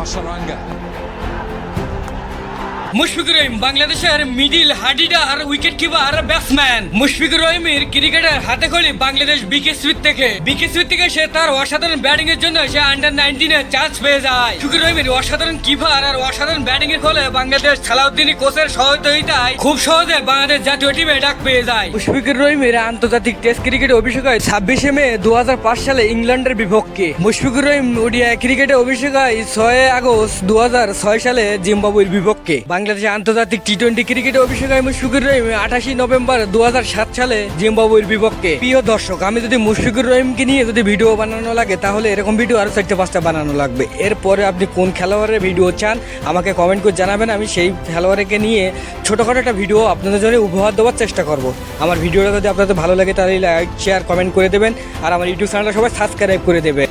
Hasaranga. Mushfiqur Rahim বাংলাদেশের middle হার্ডিডার wicket keeper batsman. Mushfiqur রহিমের ক্রিকেটের হাতে খড়ি বাংলাদেশ বিকেএসপি থেকে সে তার অসাধারণ ব্যাটিং এর জন্য সে আন্ডার 19 এ চান্স পেয়ে যায়। মুশফিকুর রহিমের অসাধারণ কিপার আর অসাধারণ ব্যাটিং এর ফলে বাংলাদেশ সালাউদ্দিন কোচের সহযোগিতায় খুব সহজে বাংলাদেশ জাতীয় টিমে ডাক পেয়ে যায়। মুশফিকুর রহিমের আন্তর্জাতিক টেস্ট ক্রিকেটে অভিষেক হয় 26 মে 2005 সালে ইংল্যান্ডের বিপক্ষে। মুশফিকুর রহিম ওডিআই ক্রিকেটে অভিষেক হয় 6 আগস্ট 2006 সালে জিম্বাবুয়ের বিপক্ষে। বাংলাদেশে আন্তর্জাতিক টি-20 ক্রিকেটে অভিষেক হয় মুশফিকুর রহিম 28 নভেম্বর 2007 সালে জিম্বাবুয়ের বিপক্ষে। প্রিয় দর্শক, আমি যদি মুশফিকুর রহিমকে নিয়ে যদি ভিডিও বানানো লাগে তাহলে এরকম ভিডিও আরো 4-5টা বানানো লাগবে। এরপরে আপনি কোন খেলোয়াড়ের ভিডিও চান আমাকে কমেন্ট করে জানাবেন, আমি সেই খেলোয়াড়কে নিয়ে ছোটখাটো একটা ভিডিও আপনাদের জন্য উপহার দেওয়ার চেষ্টা করব। আমার ভিডিওটা যদি আপনাদের ভালো লাগে তাহলে লাইক শেয়ার কমেন্ট করে দেবেন আর আমার ইউটিউব চ্যানেলটা সবাই সাবস্ক্রাইব করে দেবেন।